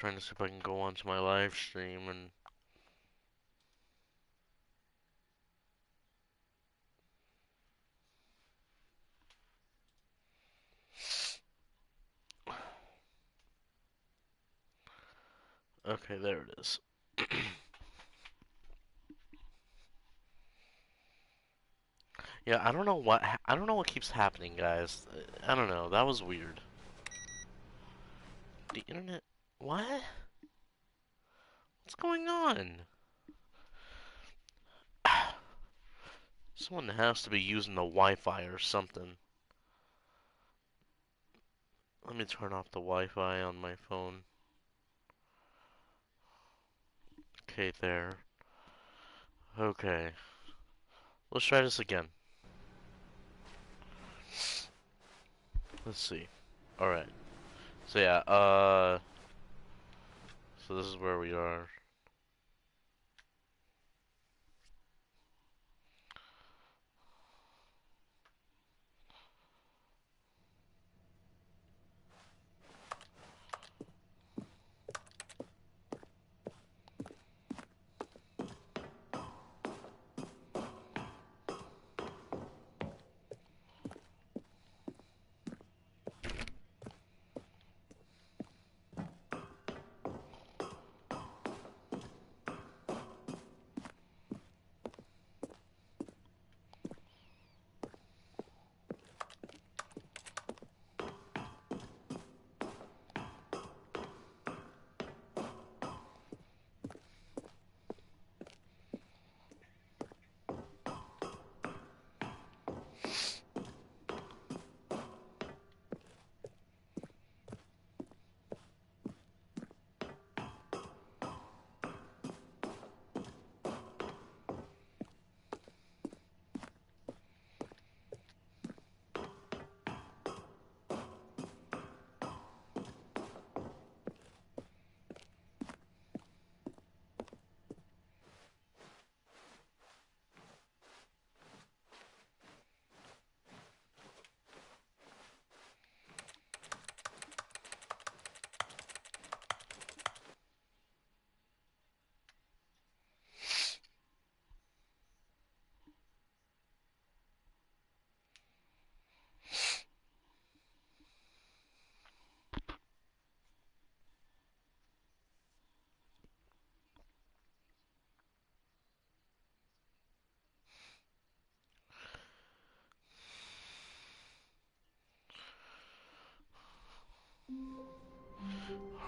Trying to see if I can go onto my live stream and okay, there it is. Yeah, I don't know what keeps happening, guys. I don't know. That was weird. The internet, what? What's going on? Someone has to be using the Wi-Fi or something. Let me turn off the Wi-Fi on my phone. Okay, there. Okay. Let's try this again. Let's see. Alright. So yeah, so this is where we are.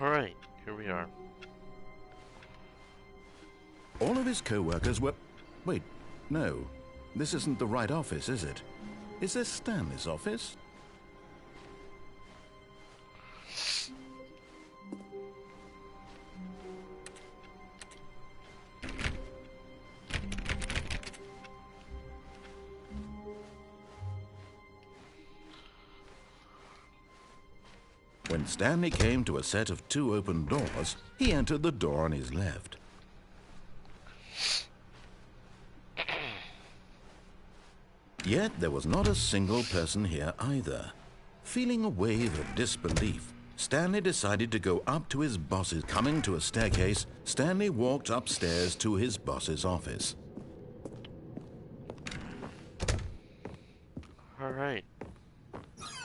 Alright, here we are. All of his co-workers were... Wait, no. This isn't the right office, is it? Is this Stanley's office? When Stanley came to a set of two open doors, he entered the door on his left. Yet there was not a single person here either. Feeling a wave of disbelief, Stanley decided to go up to his boss's. Coming to a staircase, Stanley walked upstairs to his boss's office. Alright.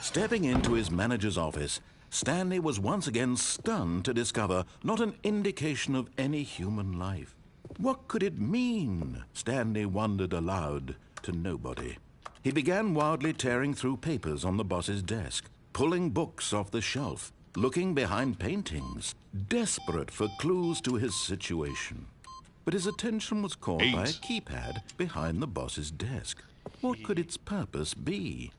Stepping into his manager's office, Stanley was once again stunned to discover not an indication of any human life. What could it mean? Stanley wondered aloud to nobody. He began wildly tearing through papers on the boss's desk, pulling books off the shelf, looking behind paintings, desperate for clues to his situation. But his attention was caught by a keypad behind the boss's desk. What could its purpose be?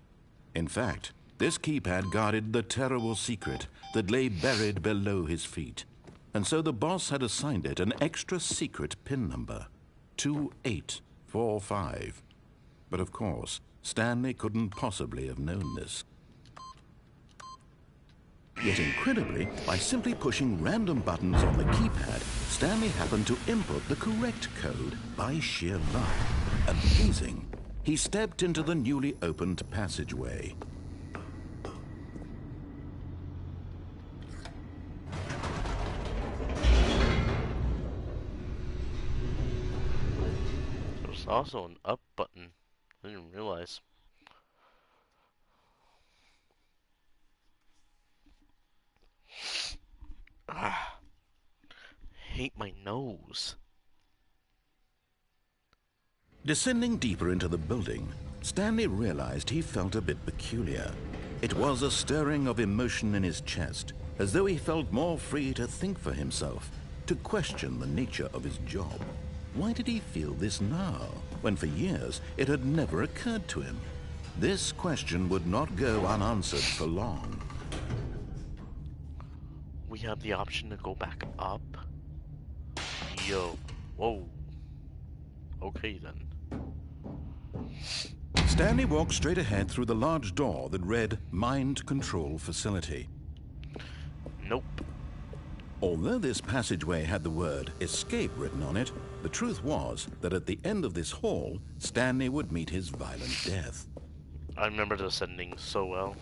In fact, this keypad guarded the terrible secret that lay buried below his feet. And so the boss had assigned it an extra secret PIN number, 2845. But of course, Stanley couldn't possibly have known this. Yet incredibly, by simply pushing random buttons on the keypad, Stanley happened to input the correct code by sheer luck. Amazing. He stepped into the newly opened passageway. also an up button. I didn't realize. Ah, hate my nose. Descending deeper into the building, Stanley realized he felt a bit peculiar. It was a stirring of emotion in his chest, as though he felt more free to think for himself, to question the nature of his job. Why did he feel this now, when for years it had never occurred to him? This question would not go unanswered for long. We have the option to go back up. Yo. Whoa. Okay then. Stanley walked straight ahead through the large door that read Mind Control Facility. Nope. Although this passageway had the word escape written on it, the truth was that at the end of this hall, Stanley would meet his violent death. I remember this ending so well.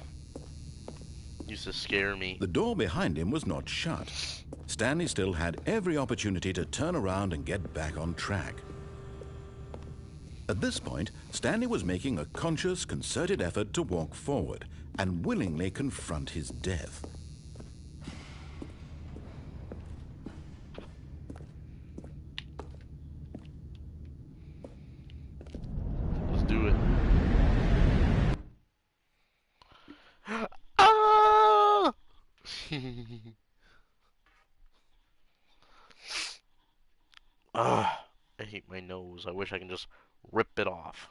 Used to scare me. The door behind him was not shut. Stanley still had every opportunity to turn around and get back on track. At this point, Stanley was making a conscious, concerted effort to walk forward and willingly confront his death. Let's do it. Ah! Ugh, I hate my nose. I wish I can just rip it off.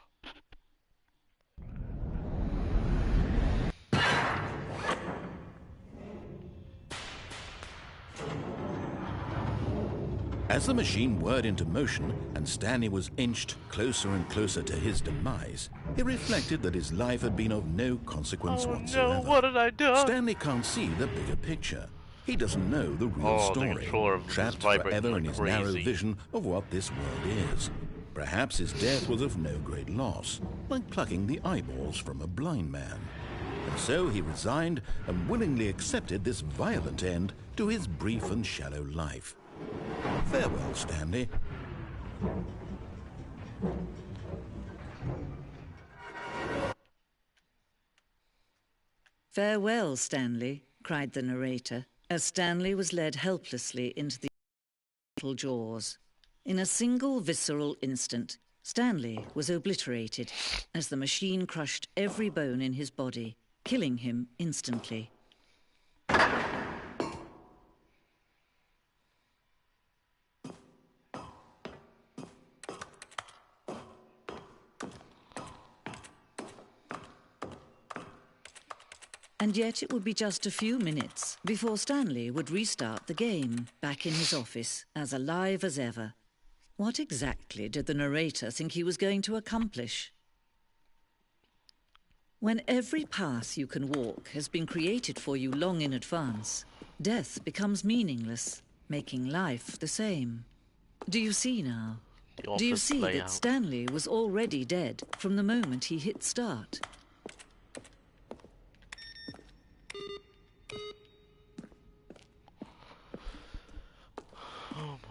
As the machine whirred into motion and Stanley was inched closer and closer to his demise, he reflected that his life had been of no consequence Oh whatsoever. no, what did I do? Stanley can't see the bigger picture. He doesn't know the real The story, controller is trapped vibrating forever like in his crazy. narrow vision of what this world is. Perhaps his death was of no great loss, like plucking the eyeballs from a blind man. And so he resigned and willingly accepted this violent end to his brief and shallow life. Farewell, Stanley. "Farewell, Stanley," cried the narrator, as Stanley was led helplessly into the mortal jaws. In a single visceral instant, Stanley was obliterated as the machine crushed every bone in his body, killing him instantly. And yet it would be just a few minutes before Stanley would restart the game, back in his office, as alive as ever. What exactly did the narrator think he was going to accomplish? When every path you can walk has been created for you long in advance, death becomes meaningless, making life the same. Do you see now? Do you see that Stanley was already dead from the moment he hit start? Oh boy.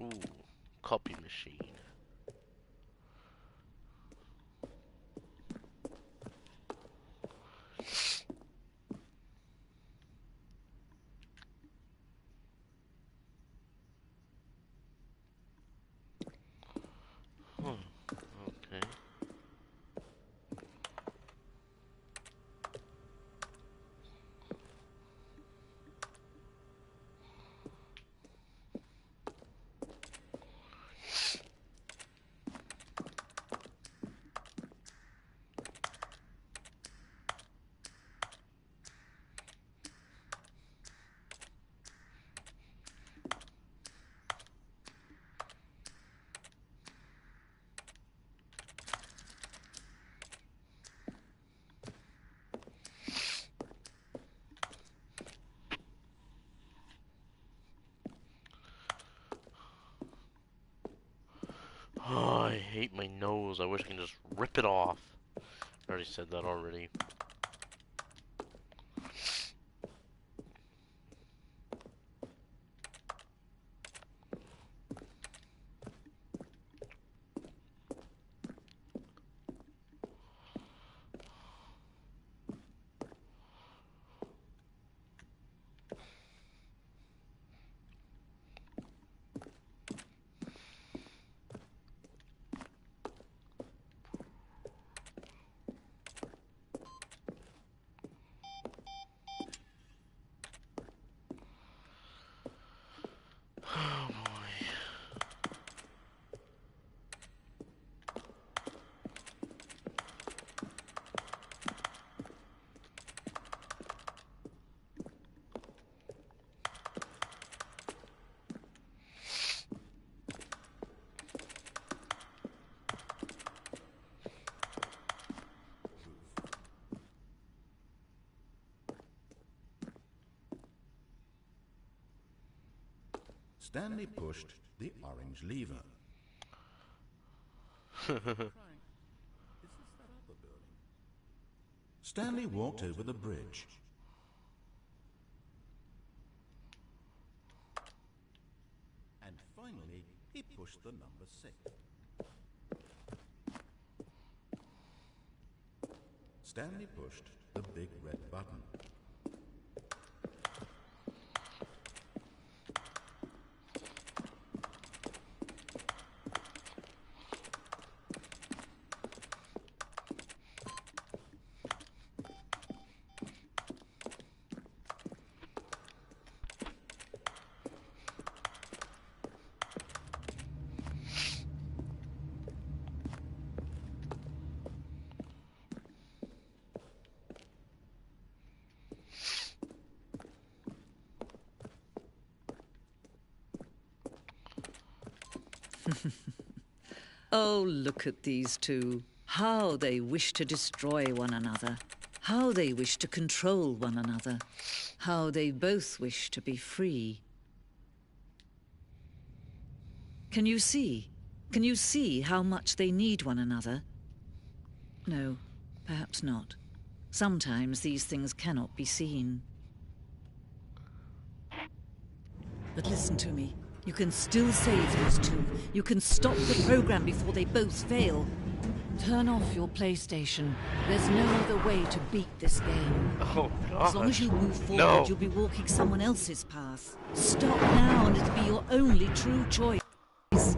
Ooh, copy machine. Okay. I hate my nose. I wish I can just rip it off. I already said that already. Oh boy. Stanley pushed the orange lever. Stanley walked over the bridge. And finally, he pushed the number 6. Stanley pushed the big red button. Oh, look at these two. How they wish to destroy one another. How they wish to control one another. How they both wish to be free. Can you see? Can you see how much they need one another? No, perhaps not. Sometimes these things cannot be seen. But listen to me. You can still save those two. You can stop the program before they both fail. Turn off your PlayStation. There's no other way to beat this game. Oh, God. As long as you move forward, you'll be walking someone else's path. Stop now and it'll be your only true choice. Whatever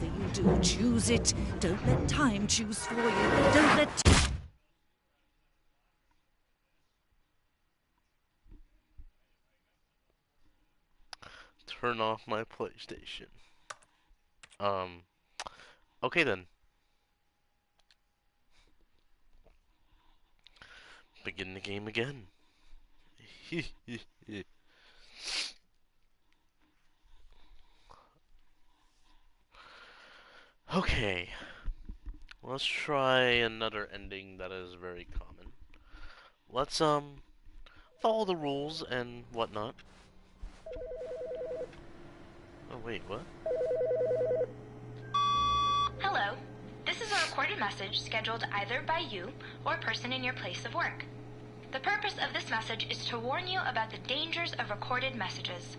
you do, choose it. Don't let time choose for you. Don't let... Turn off my PlayStation. Okay then. Begin the game again. Okay. Let's try another ending that is very common. Let's follow the rules and whatnot. Oh wait, what? Hello. This is a recorded message scheduled either by you or a person in your place of work. The purpose of this message is to warn you about the dangers of recorded messages.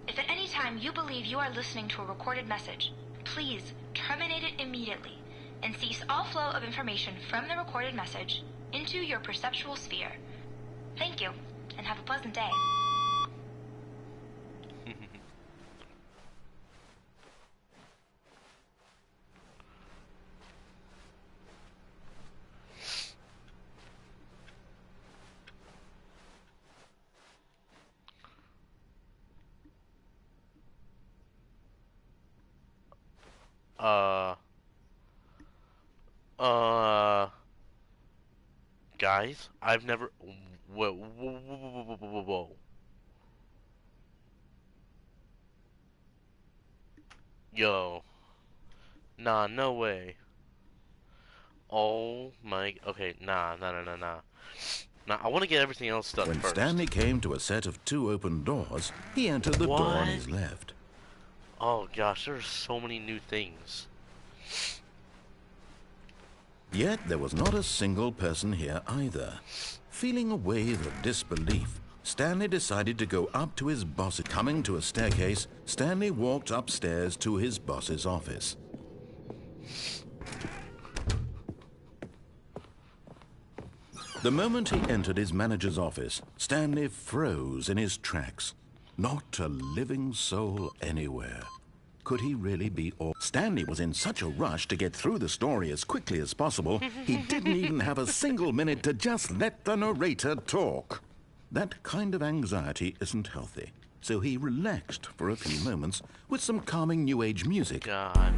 If at any time you believe you are listening to a recorded message, please terminate it immediately and cease all flow of information from the recorded message into your perceptual sphere. Thank you, and have a pleasant day. Guys, I've never. Whoa, whoa, whoa, whoa, whoa, whoa, whoa. Yo. Nah, no way. Oh my. Okay, nah. Nah, I want to get everything else done When first. Stanley came to a set of 2 open doors, he entered the door on his left. Oh gosh, there's so many new things. Yet there was not a single person here either. Feeling a wave of disbelief, Stanley decided to go up to his boss. Coming to a staircase, Stanley walked upstairs to his boss's office. The moment he entered his manager's office, Stanley froze in his tracks. Not a living soul anywhere. Could he really be all? Stanley was in such a rush to get through the story as quickly as possible, he didn't even have a single minute to just let the narrator talk. That kind of anxiety isn't healthy, so he relaxed for a few moments with some calming New Age music. God.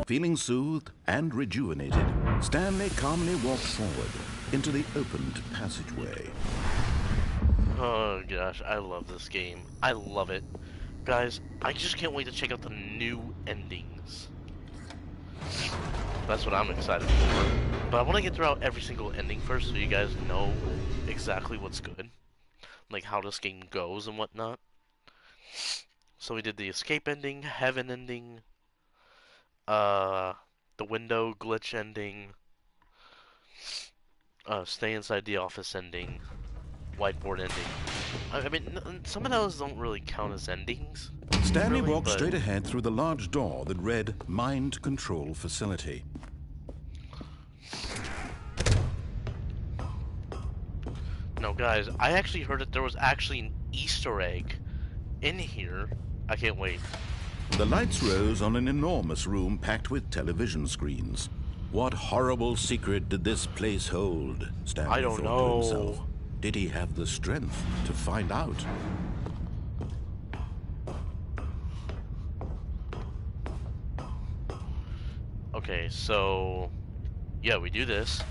Feeling soothed and rejuvenated, Stanley calmly walked forward into the opened passageway. Oh gosh, I love this game. I love it. Guys, I just can't wait to check out the new endings. That's what I'm excited for. But I want to get throughout every single ending first so you guys know exactly what's good. Like how this game goes and whatnot. So we did the escape ending, heaven ending, the window glitch ending, stay inside the office ending, whiteboard ending. I mean, some of those don't really count as endings. Stanley really, walked but... straight ahead through the large door that read Mind Control Facility. No, guys, I actually heard that there was actually an Easter egg in here. I can't wait. The lights rose on an enormous room packed with television screens. What horrible secret did this place hold? Stanley I don't thought know. to himself. Did he have the strength to find out? Okay, so... yeah, we do this.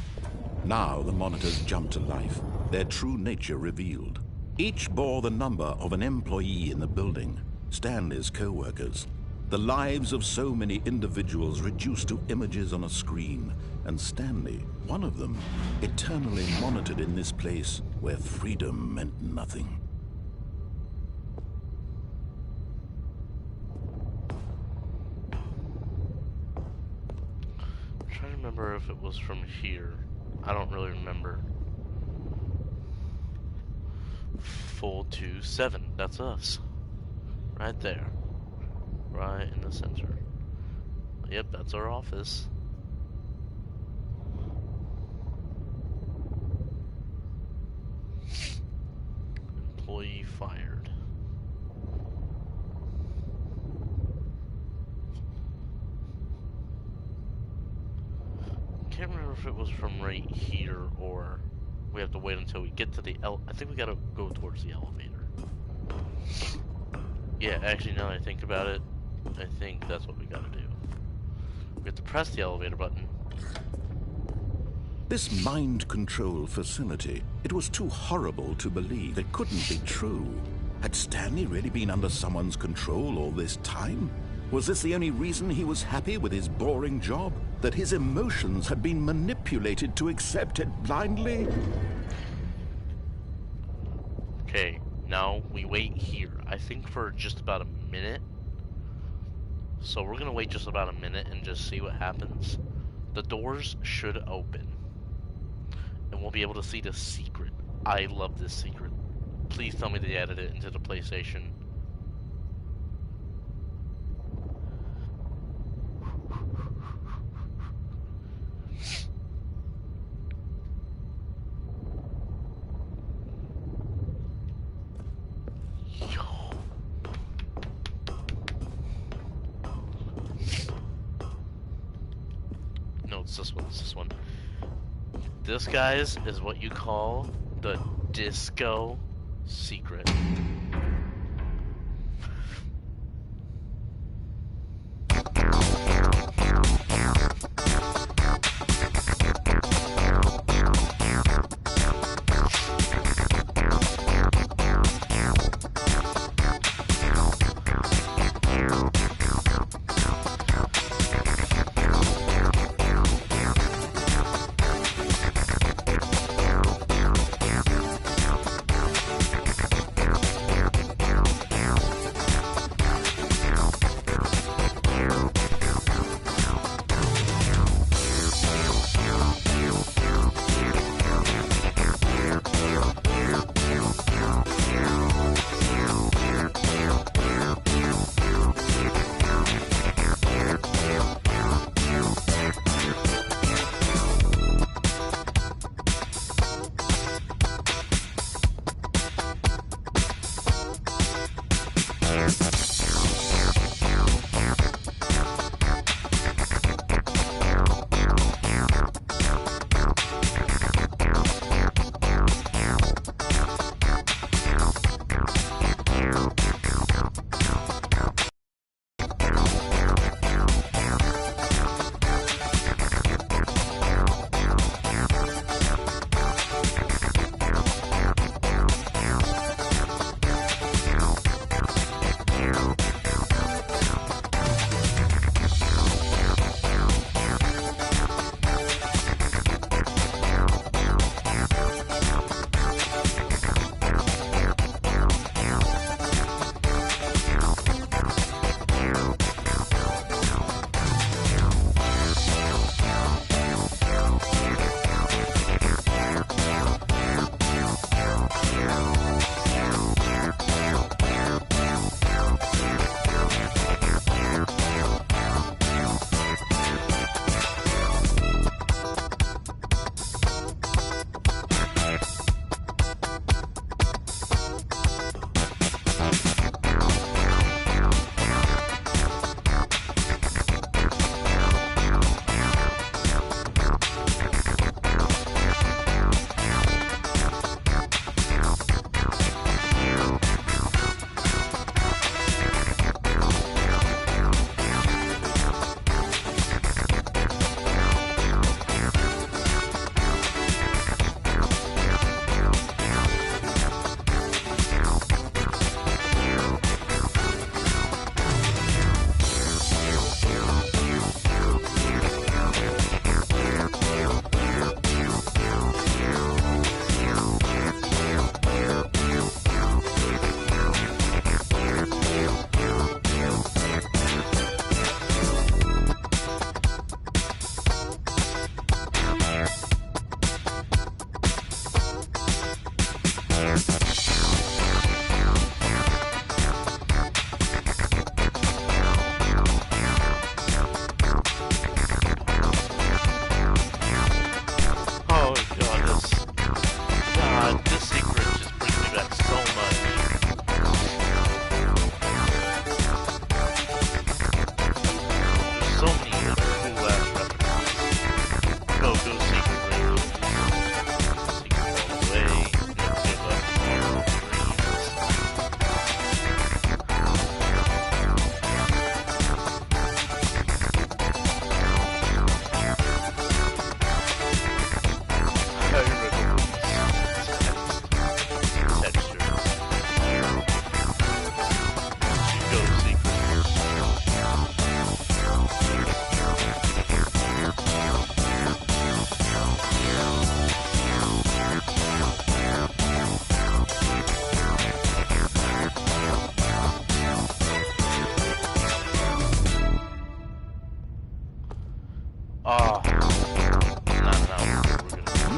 Now the monitors jumped to life, their true nature revealed. Each bore the number of an employee in the building, Stanley's co-workers. The lives of so many individuals reduced to images on a screen, and Stanley, one of them, eternally monitored in this place where freedom meant nothing. I'm trying to remember if it was from here. I don't really remember. 427, that's us. Right there. Right in the center. Yep, that's our office. Employee fired. Can't remember if it was from right here or we have to wait until we get to the I think we gotta go towards the elevator. Yeah, actually, now that I think about it, I think that's what we gotta do. We have to press the elevator button. This mind control facility, it was too horrible to believe. It couldn't be true. Had Stanley really been under someone's control all this time? Was this the only reason he was happy with his boring job? That his emotions had been manipulated to accept it blindly? Okay, now we wait here. I think for just about a minute. So we're gonna wait just about a minute and just see what happens. The doors should open. And we'll be able to see the secret. I love this secret. Please tell me they added it into the PlayStation. No, it's this one, it's this one. This, guys, is what you call the disco secret.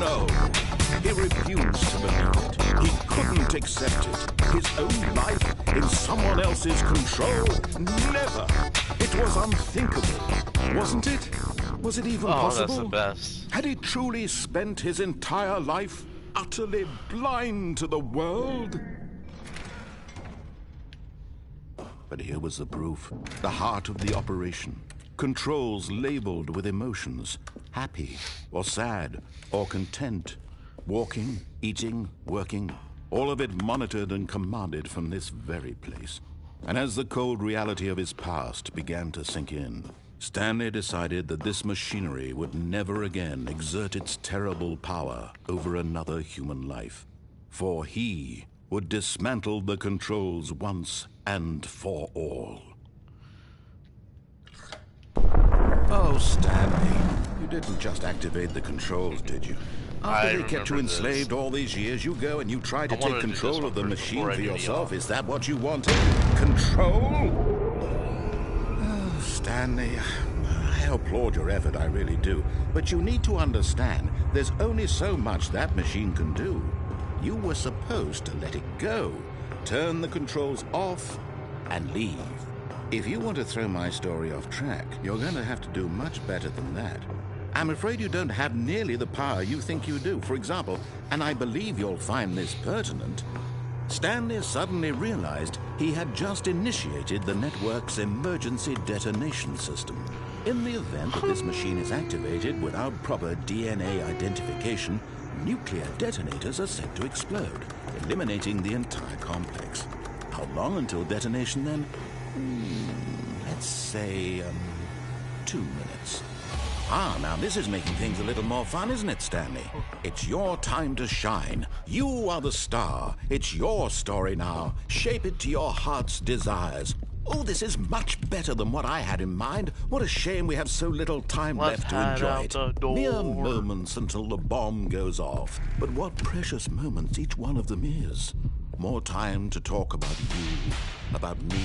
No, he refused to believe it. He couldn't accept it. His own life in someone else's control? Never. It was unthinkable, wasn't it? Was it even possible? That's the best. Had he truly spent his entire life utterly blind to the world? But here was the proof. The heart of the operation. Controls labeled with emotions. Happy, or sad, or content. Walking, eating, working. All of it monitored and commanded from this very place. And as the cold reality of his past began to sink in, Stanley decided that this machinery would never again exert its terrible power over another human life. For he would dismantle the controls once and for all. Oh, Stanley, you didn't just activate the controls, did you? After they kept you enslaved all these years, you go and you try to take control of the machine for yourself. Is that what you wanted? Control? Oh, Stanley, I applaud your effort, I really do. But you need to understand, there's only so much that machine can do. You were supposed to let it go, turn the controls off, and leave. If you want to throw my story off track, you're going to have to do much better than that. I'm afraid you don't have nearly the power you think you do. For example, and I believe you'll find this pertinent, Stanley suddenly realized he had just initiated the network's emergency detonation system. In the event that this machine is activated without proper DNA identification, nuclear detonators are set to explode, eliminating the entire complex. How long until detonation then? Let's say, 2 minutes. Ah, now this is making things a little more fun, isn't it, Stanley? It's your time to shine. You are the star. It's your story now. Shape it to your heart's desires. Oh, this is much better than what I had in mind. What a shame we have so little time left to enjoy it. Mere moments until the bomb goes off. But what precious moments each one of them is. More time to talk about you, about me,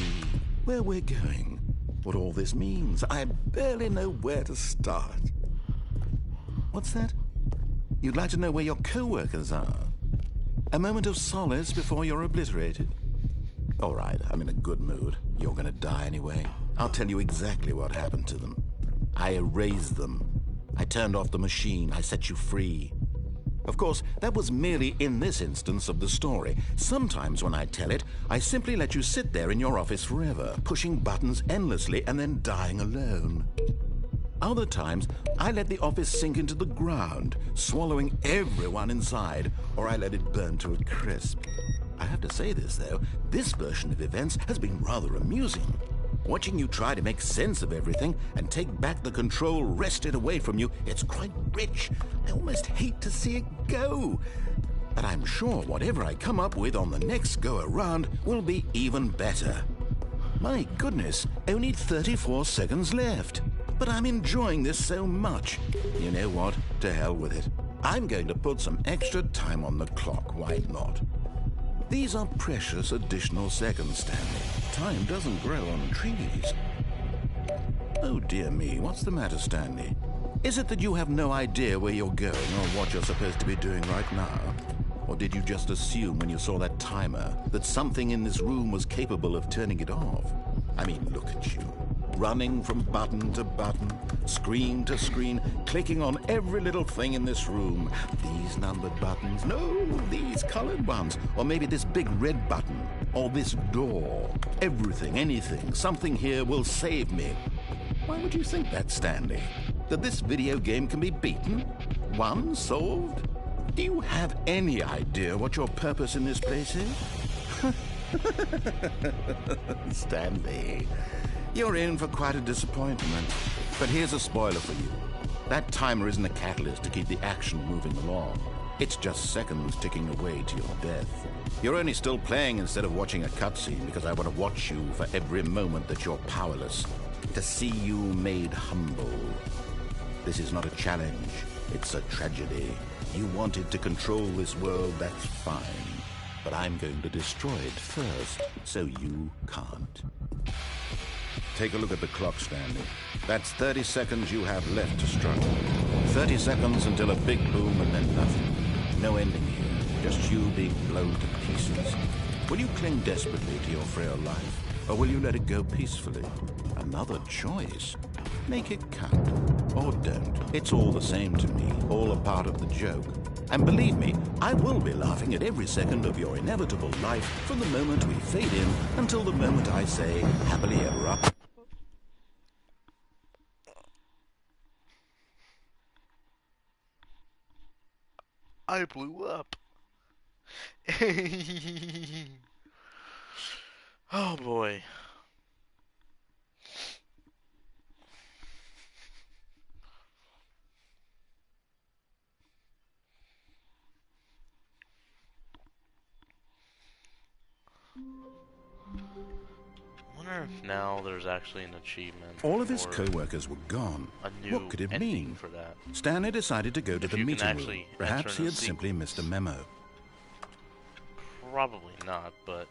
where we're going. What all this means, I barely know where to start. What's that? You'd like to know where your co-workers are? A moment of solace before you're obliterated? All right, I'm in a good mood. You're gonna die anyway. I'll tell you exactly what happened to them. I erased them. I turned off the machine. I set you free. Of course, that was merely in this instance of the story. Sometimes when I tell it, I simply let you sit there in your office forever, pushing buttons endlessly and then dying alone. Other times, I let the office sink into the ground, swallowing everyone inside, or I let it burn to a crisp. I have to say this, though, this version of events has been rather amusing. Watching you try to make sense of everything and take back the control wrested away from you, it's quite rich. I almost hate to see it go. But I'm sure whatever I come up with on the next go-around will be even better. My goodness, only 34 seconds left. But I'm enjoying this so much. You know what? To hell with it. I'm going to put some extra time on the clock, why not? These are precious additional seconds, Stanley. Time doesn't grow on trees. Oh dear me, what's the matter, Stanley? Is it that you have no idea where you're going or what you're supposed to be doing right now? Or did you just assume when you saw that timer that something in this room was capable of turning it off? I mean, look at you. Running from button to button, screen to screen, clicking on every little thing in this room. These numbered buttons, no, these colored ones. Or maybe this big red button, or this door. Everything, anything, something here will save me. Why would you think that, Stanley? That this video game can be beaten? Won? Solved? Do you have any idea what your purpose in this place is? Stanley, you're in for quite a disappointment. But here's a spoiler for you. That timer isn't a catalyst to keep the action moving along. It's just seconds ticking away to your death. You're only still playing instead of watching a cutscene because I want to watch you for every moment that you're powerless. To see you made humble. This is not a challenge. It's a tragedy. You wanted to control this world, that's fine. But I'm going to destroy it first, so you can't. Take a look at the clock, Stanley. That's 30 seconds you have left to struggle. 30 seconds until a big boom and then nothing. No ending here, just you being blown to pieces. Will you cling desperately to your frail life, or will you let it go peacefully? Another choice. Make it count, or don't. It's all the same to me, all a part of the joke. And believe me, I will be laughing at every second of your inevitable life from the moment we fade in until the moment I say, happily ever up. I blew up. Oh boy. I wonder if now there's actually an achievement. All of his co-workers were gone. What could it mean? For that. Stanley decided to go to the meeting room. Perhaps he had simply missed a memo. Probably not, but...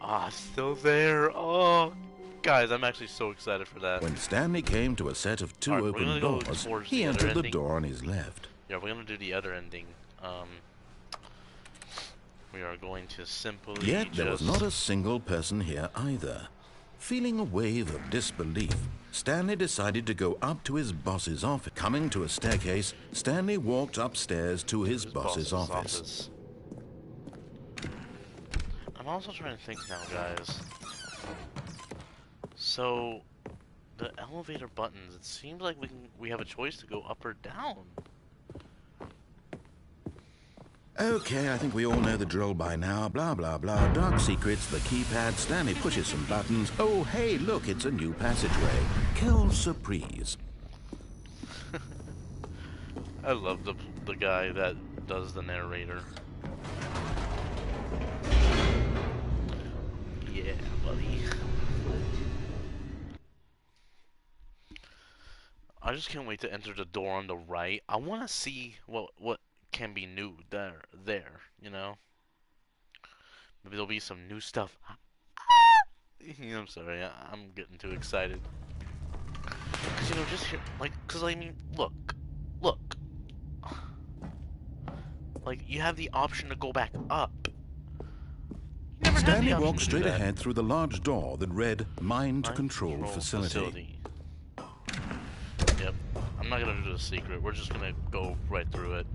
Ah, still there. Oh, guys, I'm actually so excited for that. When Stanley came to a set of two open doors, he entered the door on his left. Yeah, we're gonna do the other ending. We are going to simply Yet there was not a single person here either. Feeling a wave of disbelief, Stanley decided to go up to his boss's office. Coming to a staircase, Stanley walked upstairs to his boss's office. I'm also trying to think now, guys. So, the elevator buttons, it seems like we have a choice to go up or down. Okay, I think we all know the drill by now. Blah, blah, blah. Dark secrets, the keypad. Stanley pushes some buttons. Oh, hey, look, it's a new passageway. Quelle surprise. I love the guy that does the narrator. Yeah, buddy. I just can't wait to enter the door on the right. I want to see what can be new there, you know? Maybe there'll be some new stuff. I'm sorry, I'm getting too excited. Cause, just here, cause I mean, look. Like, you have the option to go back up. You never had the Stanley option walked to do straight that. ahead through the large door that read Mind Control Facility. Yep. I'm not gonna do the secret. We're just gonna go right through it.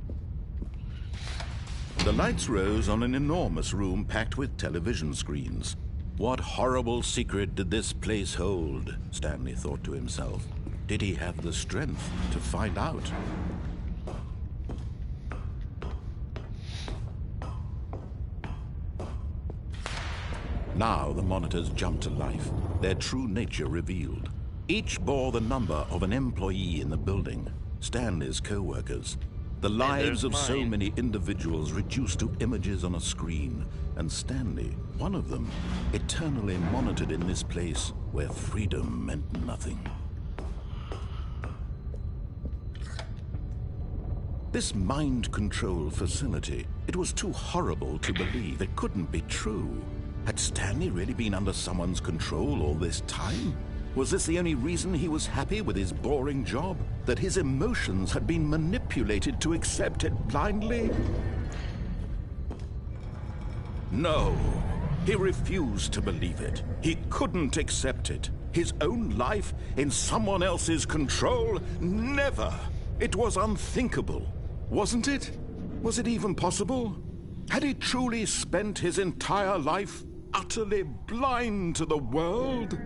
The lights rose on an enormous room packed with television screens. What horrible secret did this place hold? Stanley thought to himself. Did he have the strength to find out? Now the monitors jumped to life, their true nature revealed. Each bore the number of an employee in the building, Stanley's co-workers. The lives of so many individuals reduced to images on a screen, and Stanley, one of them, eternally monitored in this place where freedom meant nothing. This mind control facility, it was too horrible to believe. It couldn't be true. Had Stanley really been under someone's control all this time? Was this the only reason he was happy with his boring job? That his emotions had been manipulated to accept it blindly? No, he refused to believe it. He couldn't accept it. His own life in someone else's control? Never! It was unthinkable, wasn't it? Was it even possible? Had he truly spent his entire life utterly blind to the world?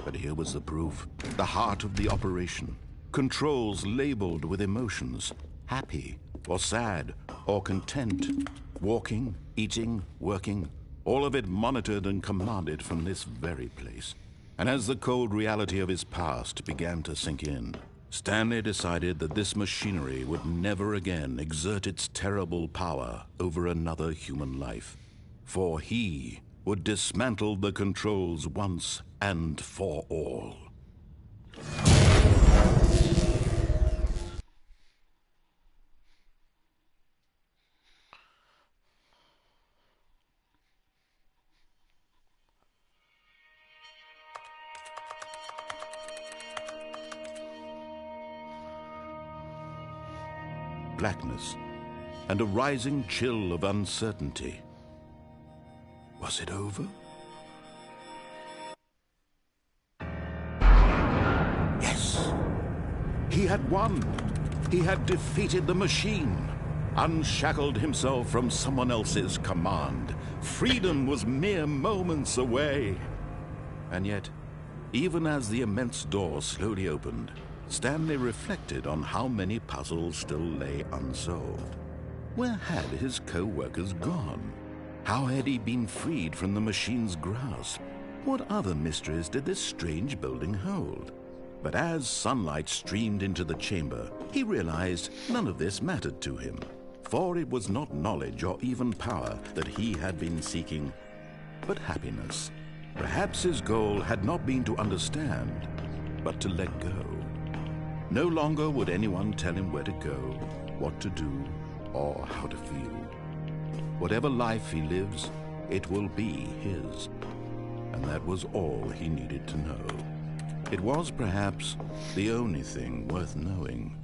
But here was the proof, the heart of the operation. Controls labeled with emotions, happy or sad or content. Walking, eating, working, all of it monitored and commanded from this very place. And as the cold reality of his past began to sink in, Stanley decided that this machinery would never again exert its terrible power over another human life. For he would dismantle the controls once and for all. Blackness and a rising chill of uncertainty. Was it over? Yes! He had won! He had defeated the machine, unshackled himself from someone else's command. Freedom was mere moments away. And yet, even as the immense door slowly opened, Stanley reflected on how many puzzles still lay unsolved. Where had his co-workers gone? How had he been freed from the machine's grasp? What other mysteries did this strange building hold? But as sunlight streamed into the chamber, he realized none of this mattered to him, for it was not knowledge or even power that he had been seeking, but happiness. Perhaps his goal had not been to understand, but to let go. No longer would anyone tell him where to go, what to do, or how to feel. Whatever life he lives, it will be his. And that was all he needed to know. It was perhaps the only thing worth knowing.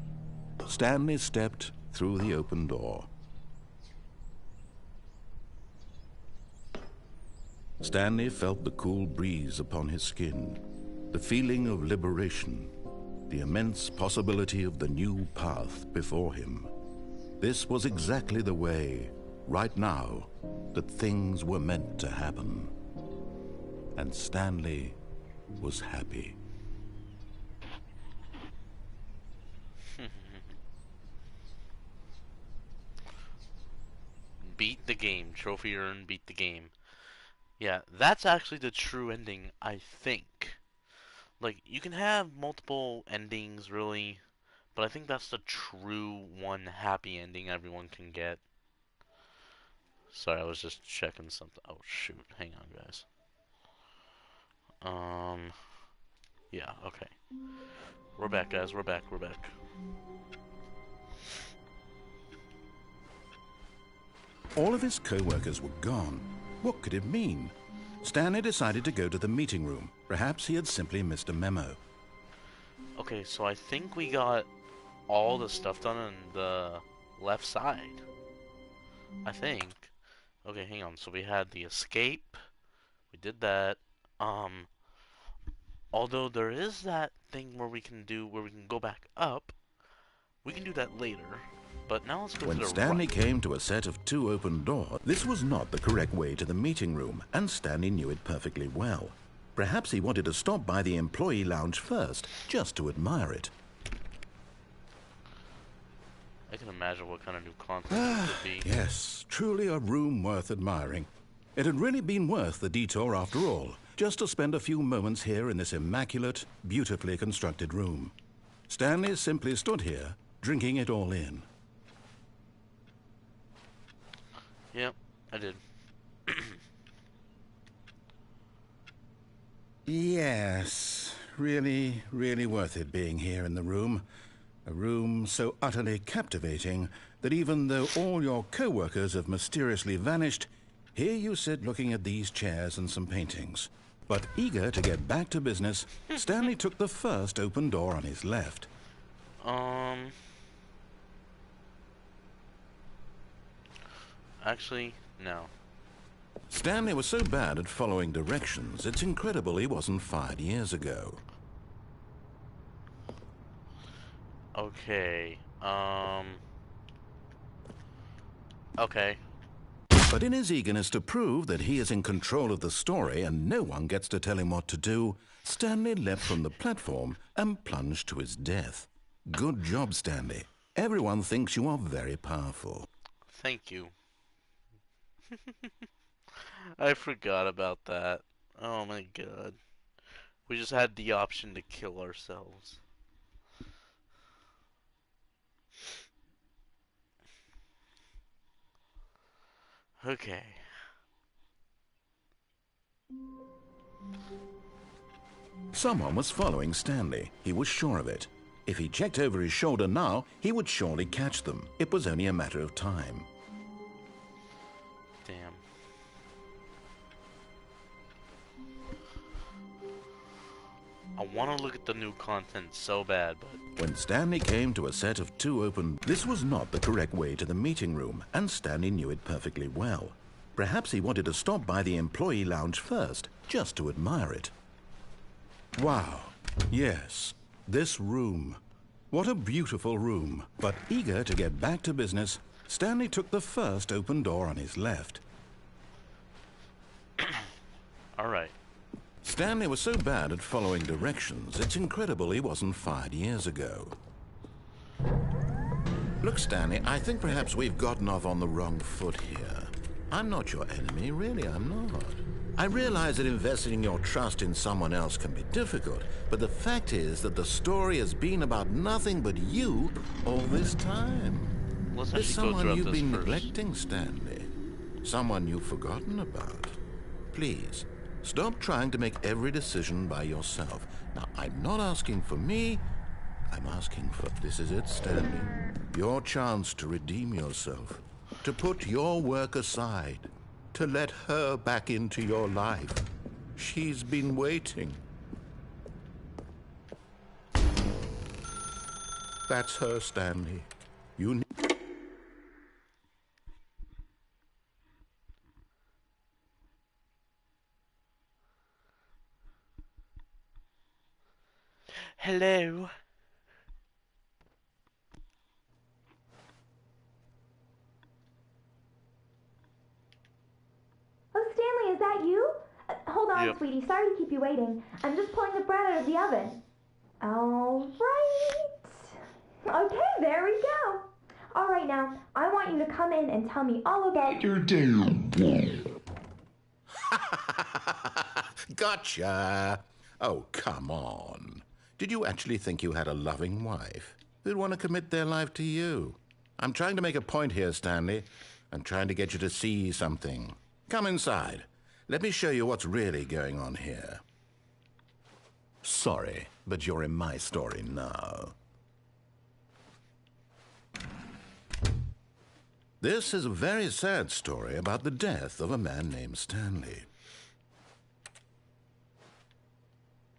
Stanley stepped through the open door. Stanley felt the cool breeze upon his skin, the feeling of liberation, the immense possibility of the new path before him. This was exactly the way right now that things were meant to happen. And Stanley was happy. Beat the game. Trophy earned, beat the game. Yeah, that's actually the true ending, I think. Like, you can have multiple endings, really, but I think that's the true one happy ending everyone can get. Sorry, I was just checking something. Oh, shoot. Hang on, guys. Yeah, okay. We're back, guys. We're back. We're back. All of his co-workers were gone. What could it mean? Stanley decided to go to the meeting room. Perhaps he had simply missed a memo. Okay, so I think we got all the stuff done on the left side. I think. Okay, hang on. So we had the escape. We did that. Although there is that thing where we can go back up. We can do that later. But now let's go to When the Stanley right. came to a set of 2 open doors, this was not the correct way to the meeting room, and Stanley knew it perfectly well. Perhaps he wanted to stop by the employee lounge first, just to admire it. I can imagine what kind of new content it could be. Yes, truly a room worth admiring. It had really been worth the detour after all, just to spend a few moments here in this immaculate, beautifully constructed room. Stanley simply stood here, drinking it all in. Yep, I did. Yes, really, really worth it being here in the room. A room so utterly captivating that even though all your co-workers have mysteriously vanished, here you sit looking at these chairs and some paintings. But eager to get back to business, Stanley took the first open door on his left. Actually, no. Stanley was so bad at following directions, it's incredible he wasn't fired years ago. Okay, okay. But in his eagerness to prove that he is in control of the story and no one gets to tell him what to do, Stanley leapt from the platform and plunged to his death. Good job, Stanley. Everyone thinks you are very powerful. Thank you. I forgot about that. Oh my god. We just had the option to kill ourselves. Okay. Someone was following Stanley. He was sure of it. If he checked over his shoulder now, he would surely catch them. It was only a matter of time. Damn. I want to look at the new content so bad, but... When Stanley came to a set of 2 open... This was not the correct way to the meeting room, and Stanley knew it perfectly well. Perhaps he wanted to stop by the employee lounge first, just to admire it. Wow. Yes, this room. What a beautiful room. But eager to get back to business, Stanley took the first open door on his left. Alright. Stanley was so bad at following directions, it's incredible he wasn't fired years ago. Look, Stanley, I think perhaps we've gotten off on the wrong foot here. I'm not your enemy, really, I'm not. I realize that investing your trust in someone else can be difficult, but the fact is that the story has been about nothing but you all this time. Let's There's actually go someone through you've this been first. neglecting, Stanley. Someone you've forgotten about. Please, stop trying to make every decision by yourself. Now, I'm not asking for me. I'm asking for... This is it, Stanley. Your chance to redeem yourself. To put your work aside. To let her back into your life. She's been waiting. That's her, Stanley. You... Hello? Yep. sweetie. Sorry to keep you waiting. I'm just pulling the bread out of the oven. All right. Okay, there we go. All right, now, I want you to come in and tell me all about your day. Gotcha! Oh, come on. Did you actually think you had a loving wife who'd want to commit their life to you? I'm trying to make a point here, Stanley. I'm trying to get you to see something. Come inside. Let me show you what's really going on here. Sorry, but you're in my story now. This is a very sad story about the death of a man named Stanley.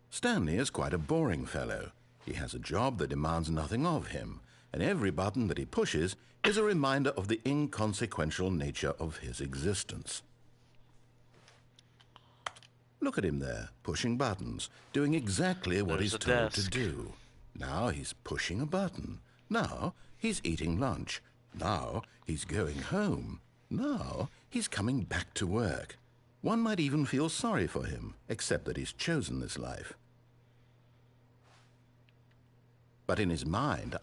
Stanley is quite a boring fellow. He has a job that demands nothing of him, and every button that he pushes is a reminder of the inconsequential nature of his existence. Look at him there, pushing buttons, doing exactly what There's he's a told to desk. do. Now he's pushing a button. Now he's eating lunch. Now he's going home. Now he's coming back to work. One might even feel sorry for him, except that he's chosen this life. But in his mind,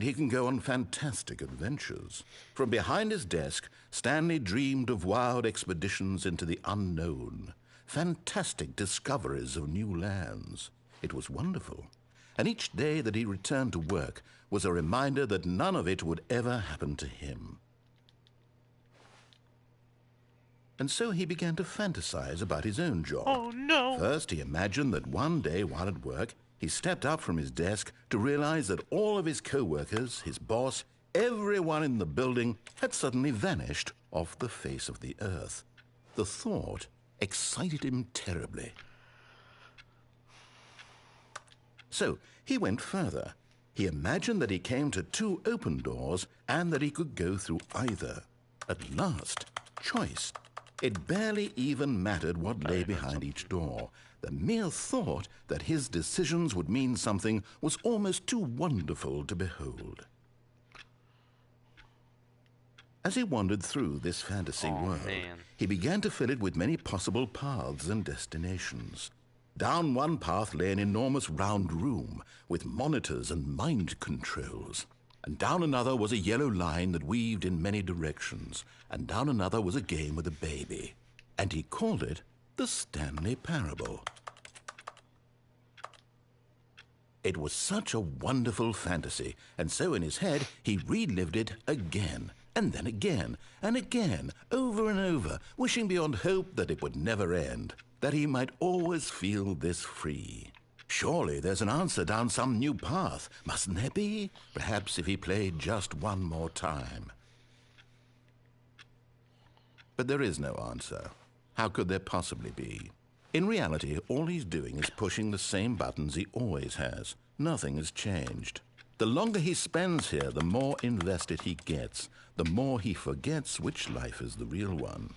he can go on fantastic adventures. From behind his desk, Stanley dreamed of wild expeditions into the unknown, fantastic discoveries of new lands. It was wonderful. And each day that he returned to work was a reminder that none of it would ever happen to him. And so he began to fantasize about his own job. Oh, no. First, he imagined that one day while at work, he stepped up from his desk to realize that all of his co-workers, his boss, everyone in the building had suddenly vanished off the face of the earth. The thought excited him terribly. So he went further. He imagined that he came to two open doors and that he could go through either. At last, choice. It barely even mattered what lay behind each door. The mere thought that his decisions would mean something was almost too wonderful to behold. As he wandered through this fantasy world, man. he began to fill it with many possible paths and destinations. Down one path lay an enormous round room with monitors and mind controls. And down another was a yellow line that weaved in many directions. And down another was a game with a baby. And he called it the Stanley Parable. It was such a wonderful fantasy, and so in his head he relived it again, and then again, and again, over and over, wishing beyond hope that it would never end, that he might always feel this free. Surely there's an answer down some new path, mustn't there be? Perhaps if he played just one more time. But there is no answer. How could there possibly be? In reality, all he's doing is pushing the same buttons he always has. Nothing has changed. The longer he spends here, the more invested he gets, the more he forgets which life is the real one.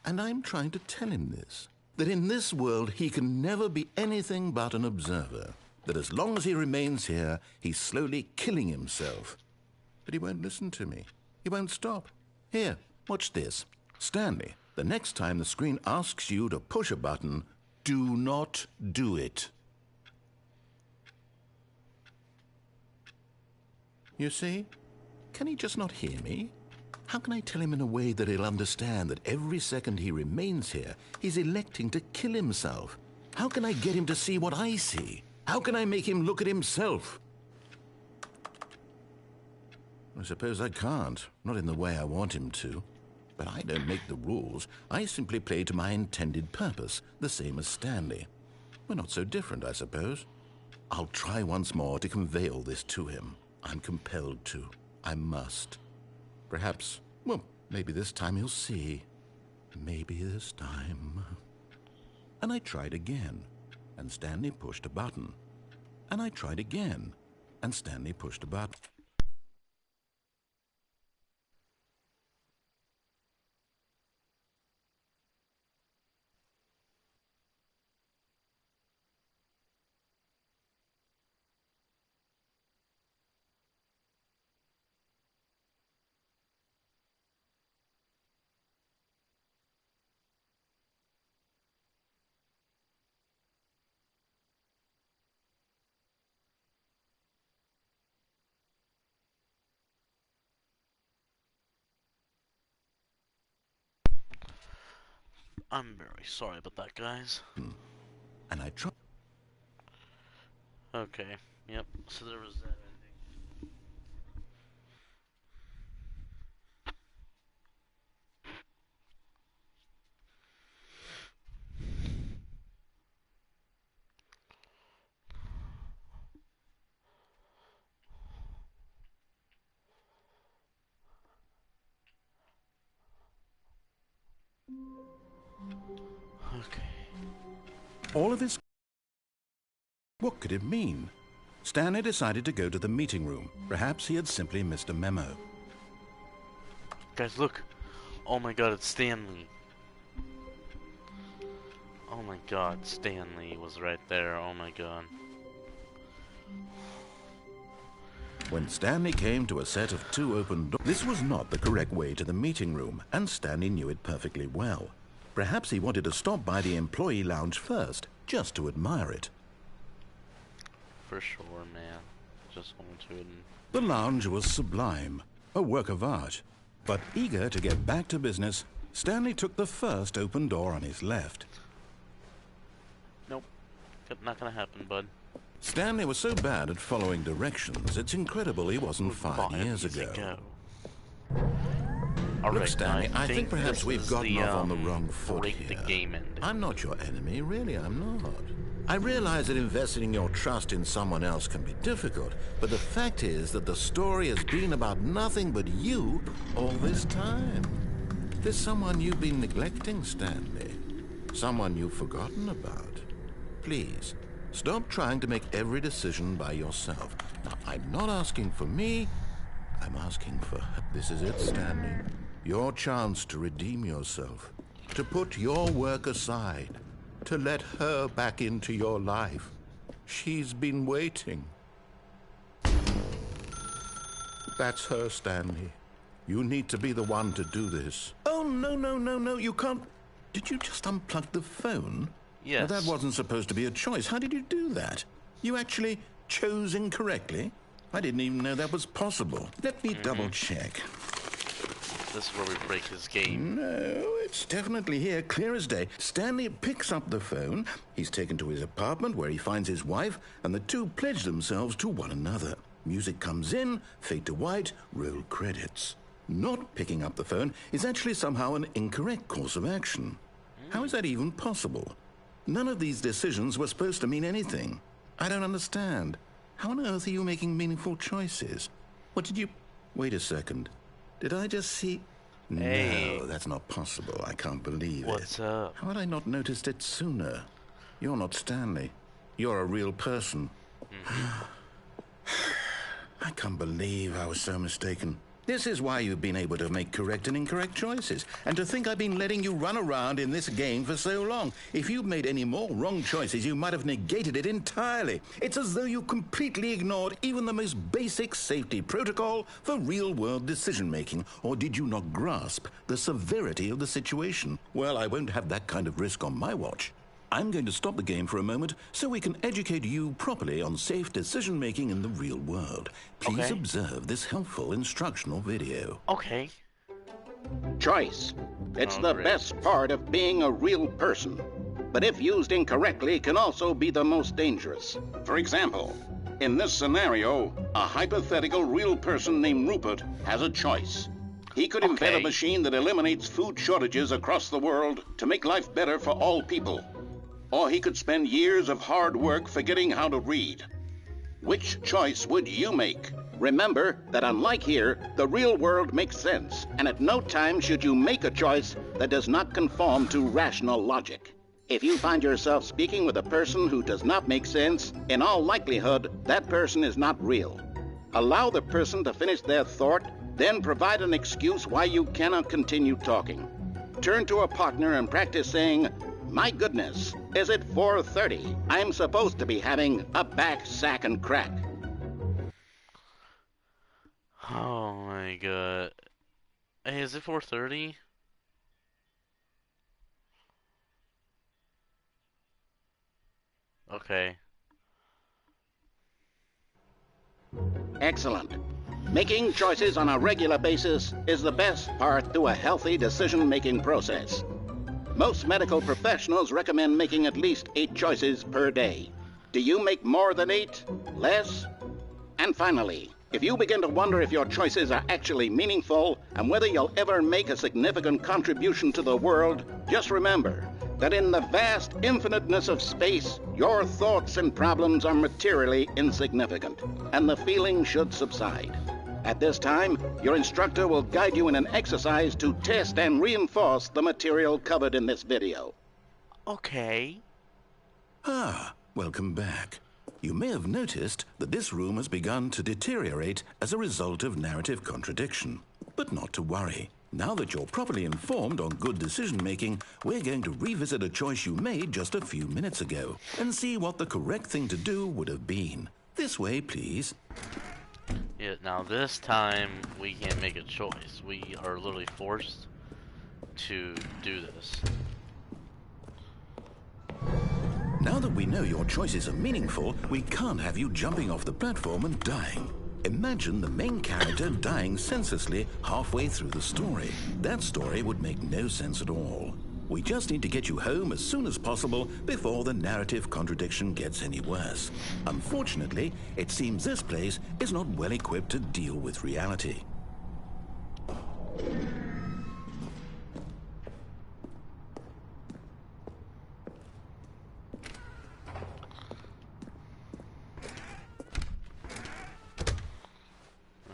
And I'm trying to tell him this, that in this world he can never be anything but an observer, that as long as he remains here, he's slowly killing himself. But he won't listen to me. He won't stop. Here, watch this. Stanley, the next time the screen asks you to push a button, do not do it. You see? Can he just not hear me? How can I tell him in a way that he'll understand that every second he remains here, he's electing to kill himself? How can I get him to see what I see? How can I make him look at himself? I suppose I can't, not in the way I want him to. But I don't make the rules. I simply play to my intended purpose, the same as Stanley. We're not so different, I suppose. I'll try once more to convey all this to him. I'm compelled to. I must. Perhaps, well, maybe this time he'll see. Maybe this time. And I tried again, and Stanley pushed a button. And I tried again, and Stanley pushed a button. I'm very sorry about that, guys. And I tried. Okay, yep, so there was that ending. Okay. All of his... What could it mean? Stanley decided to go to the meeting room. Perhaps he had simply missed a memo. Guys, look! Oh my god, it's Stanley. Oh my god, Stanley was right there, oh my god. When Stanley came to a set of 2 open doors, this was not the correct way to the meeting room, and Stanley knew it perfectly well. Perhaps he wanted to stop by the employee lounge first, just to admire it. For sure, man. Just wanted to... The lounge was sublime, a work of art. But eager to get back to business, Stanley took the first open door on his left. Nope. Not gonna happen, bud. Stanley was so bad at following directions, it's incredible he wasn't 5 years ago. All Look, right, Stanley, I think perhaps this we've is gotten off on the wrong foot break here. the game ending. I'm not your enemy, really, I'm not. I realize that investing your trust in someone else can be difficult, but the fact is that the story has been about nothing but you all this time. There's someone you've been neglecting, Stanley. Someone you've forgotten about. Please, stop trying to make every decision by yourself. Now, I'm not asking for me, I'm asking for her. This is it, Stanley. Your chance to redeem yourself, to put your work aside, to let her back into your life. She's been waiting. That's her, Stanley. You need to be the one to do this. Oh, no, you can't. Did you just unplug the phone? Yes. Now, that wasn't supposed to be a choice. How did you do that? You actually chose incorrectly? I didn't even know that was possible. Let me double check. This is where we break his game. No, it's definitely here, clear as day. Stanley picks up the phone. He's taken to his apartment where he finds his wife, and the two pledge themselves to one another. Music comes in, fade to white, roll credits. Not picking up the phone is actually somehow an incorrect course of action. How is that even possible? None of these decisions were supposed to mean anything. I don't understand. How on earth are you making meaningful choices? What did you... Wait a second. Did I just see... Hey. No, that's not possible. I can't believe What's it. up? How had I not noticed it sooner? You're not Stanley. You're a real person. I can't believe I was so mistaken. This is why you've been able to make correct and incorrect choices. And to think I've been letting you run around in this game for so long. If you'd made any more wrong choices, you might have negated it entirely. It's as though you completely ignored even the most basic safety protocol for real-world decision-making. Or did you not grasp the severity of the situation? Well, I won't have that kind of risk on my watch. I'm going to stop the game for a moment so we can educate you properly on safe decision-making in the real world. Please Okay. observe this helpful instructional video. Okay. Choice. It's Oh, the great. best part of being a real person. But if used incorrectly, can also be the most dangerous. For example, in this scenario, a hypothetical real person named Rupert has a choice. He could invent a Okay. machine that eliminates food shortages across the world to make life better for all people. Or he could spend years of hard work forgetting how to read. Which choice would you make? Remember that unlike here, the real world makes sense, and at no time should you make a choice that does not conform to rational logic. If you find yourself speaking with a person who does not make sense, in all likelihood, that person is not real. Allow the person to finish their thought, then provide an excuse why you cannot continue talking. Turn to a partner and practice saying, "My goodness, is it 4:30? I'm supposed to be having a back, sack, and crack." Oh my god. Hey, is it 4:30? Okay. Excellent. Making choices on a regular basis is the best part to a healthy decision-making process. Most medical professionals recommend making at least 8 choices per day. Do you make more than 8? Less? And finally, if you begin to wonder if your choices are actually meaningful and whether you'll ever make a significant contribution to the world, just remember that in the vast infiniteness of space, your thoughts and problems are materially insignificant, and the feeling should subside. At this time, your instructor will guide you in an exercise to test and reinforce the material covered in this video. Okay. Ah, welcome back. You may have noticed that this room has begun to deteriorate as a result of narrative contradiction. But not to worry. Now that you're properly informed on good decision-making, we're going to revisit a choice you made just a few minutes ago and see what the correct thing to do would have been. This way, please. Yeah, now this time we can't make a choice. We are literally forced to do this. Now that we know your choices are meaningful, we can't have you jumping off the platform and dying. Imagine the main character dying senselessly halfway through the story. That story would make no sense at all. We just need to get you home as soon as possible before the narrative contradiction gets any worse. Unfortunately, it seems this place is not well equipped to deal with reality.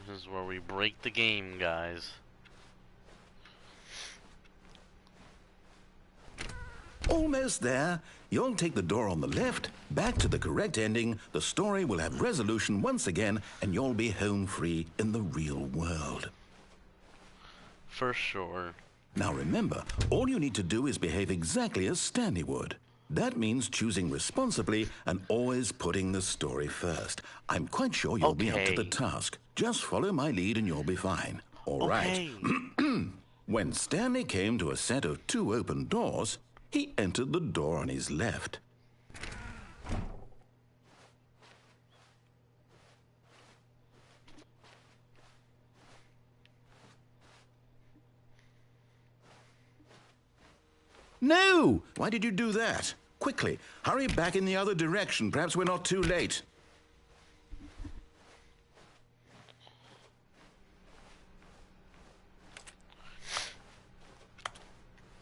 This is where we break the game, guys. Almost there. You'll take the door on the left, back to the correct ending, the story will have resolution once again, and you'll be home free in the real world. For sure. Now remember, all you need to do is behave exactly as Stanley would. That means choosing responsibly and always putting the story first. I'm quite sure you'll be up to the task. Just follow my lead and you'll be fine. All right. When Stanley came to a set of 2 open doors, he entered the door on his left. No! Why did you do that? Quickly, hurry back in the other direction. Perhaps we're not too late.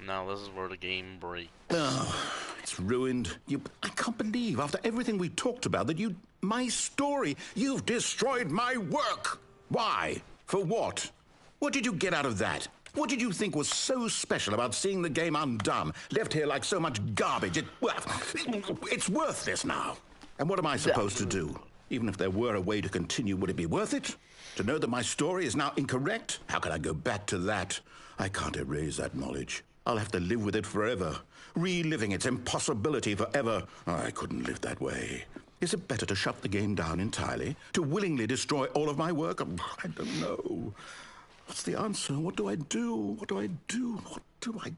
Now this is where the game breaks. Oh, it's ruined. I can't believe, after everything we talked about, that my story, you've destroyed my work. Why? For what? What did you get out of that? What did you think was so special about seeing the game undone, left here like so much garbage? It's worthless now. And what am I supposed to do? Even if there were a way to continue, would it be worth it? To know that my story is now incorrect? How can I go back to that? I can't erase that knowledge. I'll have to live with it forever, reliving its impossibility forever. I couldn't live that way. Is it better to shut the game down entirely? To willingly destroy all of my work? I don't know. What's the answer? What do I do? What do I do? What do I...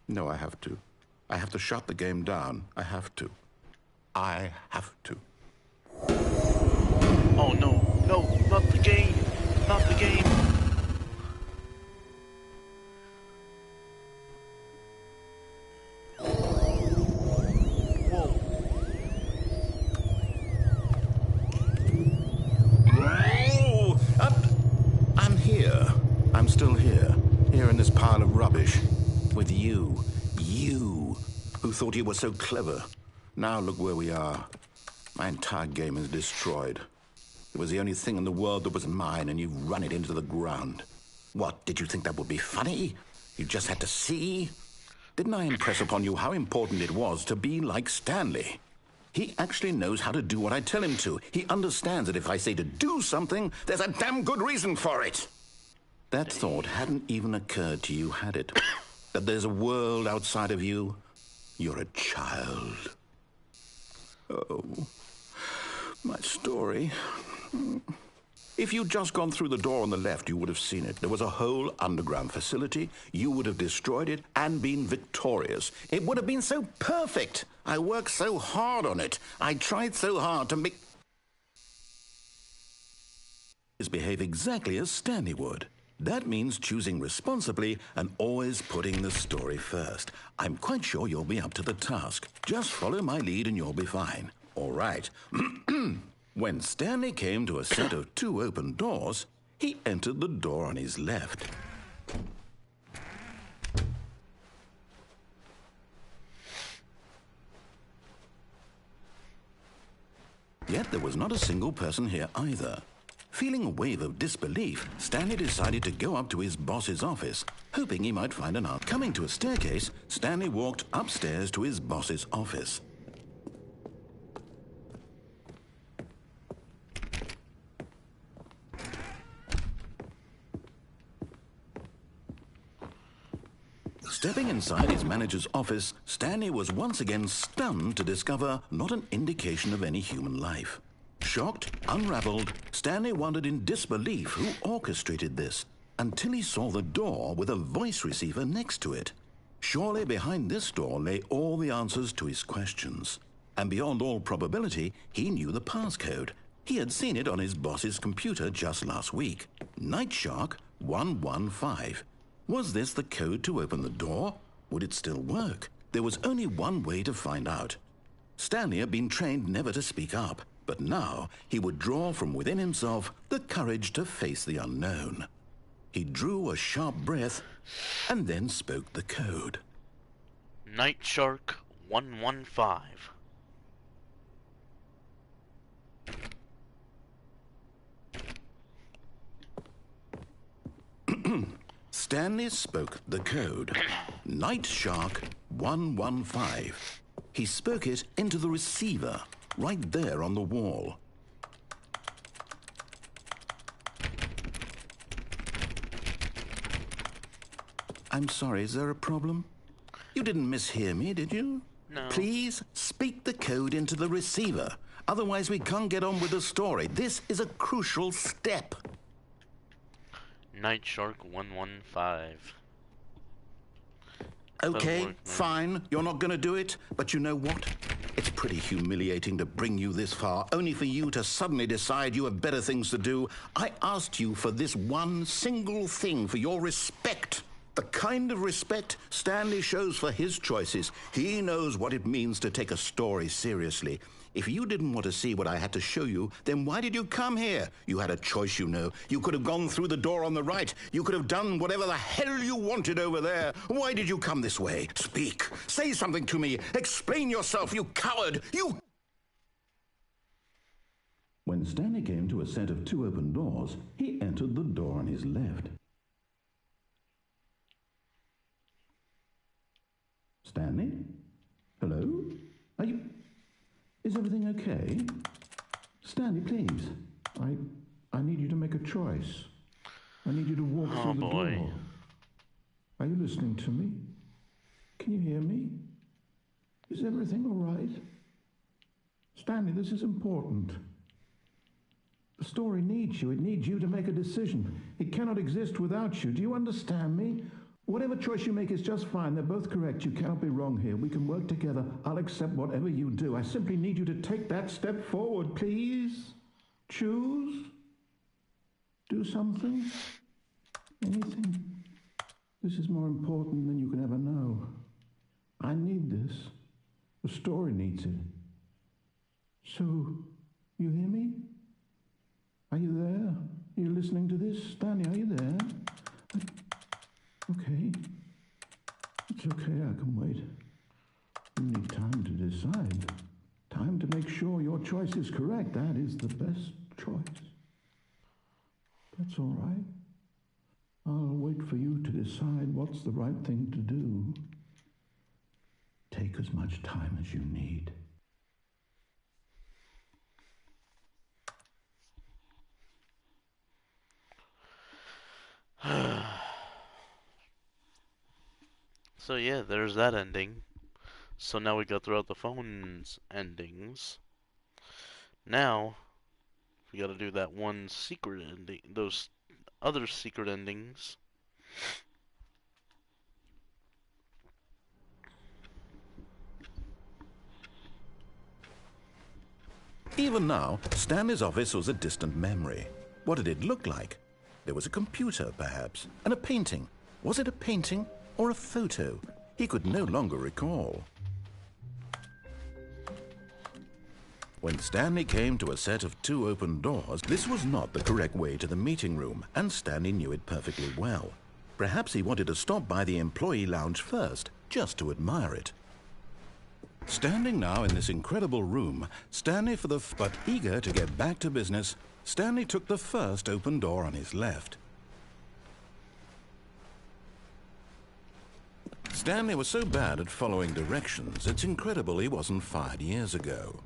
No, I have to. I have to shut the game down. I have to. I have to. Oh no, no, not the game, not the game. Whoa. Oh, I'm here. I'm still here. Here in this pile of rubbish. With you. You, who thought you were so clever. Now look where we are. My entire game is destroyed. It was the only thing in the world that was mine, and you've run it into the ground. What, did you think that would be funny? You just had to see? Didn't I impress upon you how important it was to be like Stanley? He actually knows how to do what I tell him to. He understands that if I say to do something, there's a damn good reason for it. That thought hadn't even occurred to you, had it? That there's a world outside of you? You're a child. Oh, my story. If you'd just gone through the door on the left, you would have seen it. There was a whole underground facility. You would have destroyed it and been victorious. It would have been so perfect. I worked so hard on it. I tried so hard to make... behave exactly as Stanley would. That means choosing responsibly and always putting the story first. I'm quite sure you'll be up to the task. Just follow my lead and you'll be fine. All right. When Stanley came to a set of 2 open doors, he entered the door on his left. Yet there was not a single person here either. Feeling a wave of disbelief, Stanley decided to go up to his boss's office, hoping he might find an answer. Coming to a staircase, Stanley walked upstairs to his boss's office. Stepping inside his manager's office, Stanley was once again stunned to discover not an indication of any human life. Shocked, unraveled, Stanley wondered in disbelief who orchestrated this, until he saw the door with a voice receiver next to it. Surely behind this door lay all the answers to his questions. And beyond all probability, he knew the passcode. He had seen it on his boss's computer just last week. Night Shark 115. Was this the code to open the door? Would it still work? There was only one way to find out. Stanley had been trained never to speak up, but now he would draw from within himself the courage to face the unknown. He drew a sharp breath and then spoke the code. Night Shark 115. Stanley spoke the code. Night Shark 115. He spoke it into the receiver, right there on the wall. I'm sorry, is there a problem? You didn't mishear me, did you? No. Please speak the code into the receiver. Otherwise, we can't get on with the story. This is a crucial step. Night Shark 115. Okay, fine. You're not going to do it. But you know what? It's pretty humiliating to bring you this far, only for you to suddenly decide you have better things to do. I asked you for this one single thing, for your respect. The kind of respect Stanley shows for his choices. He knows what it means to take a story seriously. If you didn't want to see what I had to show you, then why did you come here? You had a choice, you know. You could have gone through the door on the right. You could have done whatever the hell you wanted over there. Why did you come this way? Speak. Say something to me. Explain yourself, you coward. You... When Stanley came to a set of 2 open doors, he entered the door on his left. Stanley? Hello? Are you... Is everything okay? Stanley, please. I need you to make a choice. I need you to walk through the door. Are you listening to me? Can you hear me? Is everything all right? Stanley, this is important. The story needs you. It needs you to make a decision. It cannot exist without you. Do you understand me? Whatever choice you make is just fine. They're both correct. You cannot be wrong here. We can work together. I'll accept whatever you do. I simply need you to take that step forward, please. Choose. Do something. Anything. This is more important than you can ever know. I need this. The story needs it. So, you hear me? Are you there? Are you listening to this? Stanley, are you there? Okay. It's okay, I can wait. You need time to decide. Time to make sure your choice is correct. That is the best choice. That's all right. I'll wait for you to decide what's the right thing to do. Take as much time as you need. So yeah, there's that ending. So now we go throughout the phone's endings. Now, we gotta do that one secret ending, those other secret endings. Even now, Stanley's office was a distant memory. What did it look like? There was a computer, perhaps, and a painting. Was it a painting or a photo? He could no longer recall. When Stanley came to a set of 2 open doors, this was not the correct way to the meeting room, and Stanley knew it perfectly well. Perhaps he wanted to stop by the employee lounge first, just to admire it. Standing now in this incredible room, but eager to get back to business, Stanley took the first open door on his left. Stanley was so bad at following directions, it's incredible he wasn't fired years ago.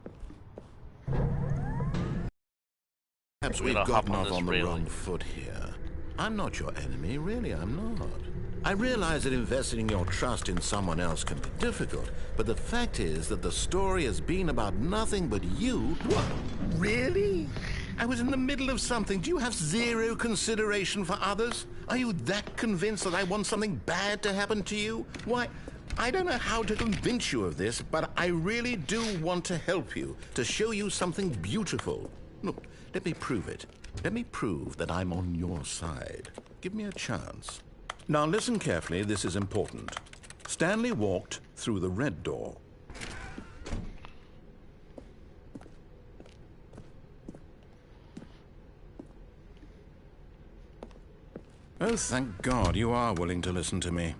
Perhaps we've gotten off on the wrong foot here. I'm not your enemy, really, I'm not. I realize that investing your trust in someone else can be difficult, but the fact is that the story has been about nothing but you. What? Really? I was in the middle of something. Do you have zero consideration for others? Are you that convinced that I want something bad to happen to you? Why, I don't know how to convince you of this, but I really do want to help you, to show you something beautiful. Look, let me prove it. Let me prove that I'm on your side. Give me a chance. Now listen carefully, this is important. Stanley walked through the red door. Oh, thank God you are willing to listen to me.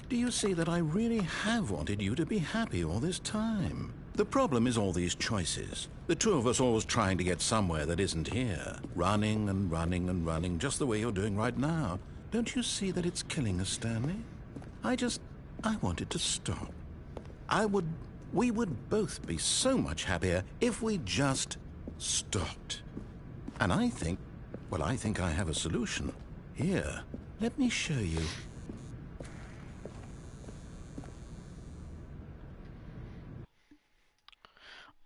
Do you see that I really have wanted you to be happy all this time? The problem is all these choices. The two of us always trying to get somewhere that isn't here. Running and running and running, just the way you're doing right now. Don't you see that it's killing us, Stanley? I wanted to stop. We would both be so much happier if we just stopped. And I think I have a solution. Here, let me show you.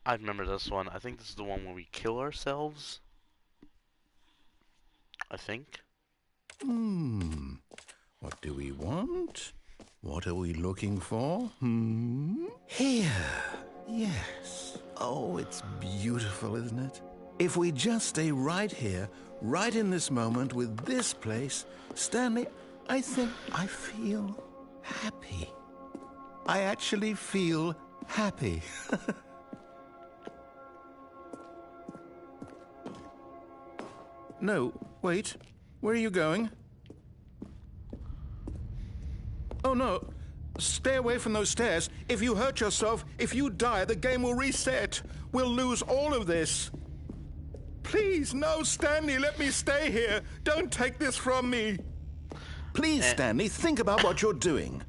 I remember this one. I think this is the one where we kill ourselves. I think. What do we want? What are we looking for? Here. Yes. Oh, it's beautiful, isn't it? If we just stay right here, right in this moment with this place, Stanley, I think I feel happy. I actually feel happy. No, wait. Where are you going? Oh, no. Stay away from those stairs. If you hurt yourself, if you die, the game will reset. We'll lose all of this. Please, no, Stanley, let me stay here. Don't take this from me. Please, Stanley, think about what you're doing.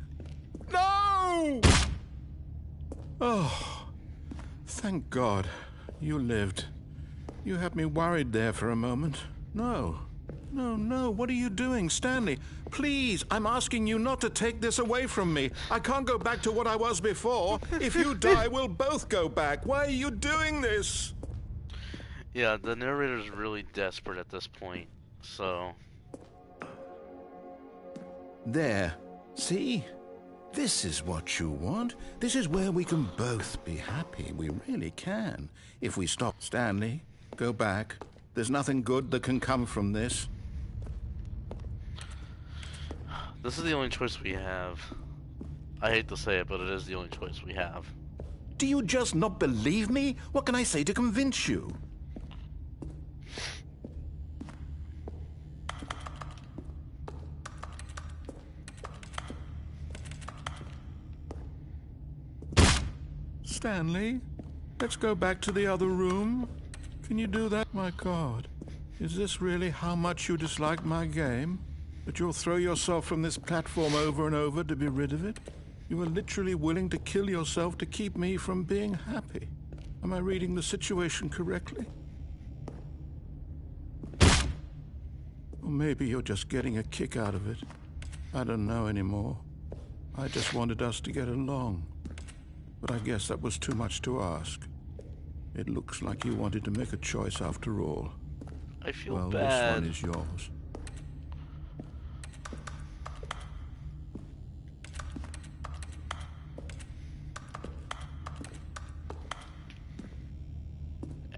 No! Oh, thank God you lived. You had me worried there for a moment. No, what are you doing, Stanley? Please, I'm asking you not to take this away from me. I can't go back to what I was before. If you die, we'll both go back. Why are you doing this? Yeah, the narrator's really desperate at this point, so... There. See? This is what you want. This is where we can both be happy. We really can. If we stop, Stanley, go back. There's nothing good that can come from this. This is the only choice we have. I hate to say it, but it is the only choice we have. Do you just not believe me? What can I say to convince you? Stanley, let's go back to the other room. Can you do that? My God, is this really how much you dislike my game? That you'll throw yourself from this platform over and over to be rid of it? You are literally willing to kill yourself to keep me from being happy. Am I reading the situation correctly? Or maybe you're just getting a kick out of it. I don't know anymore. I just wanted us to get along. But I guess that was too much to ask. It looks like you wanted to make a choice after all. I feel well, bad. This one is yours.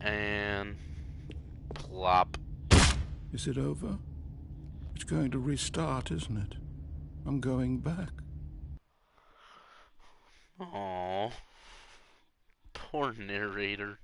And... plop. Is it over? going to restart, isn't it? I'm going back. Aww. Poor narrator.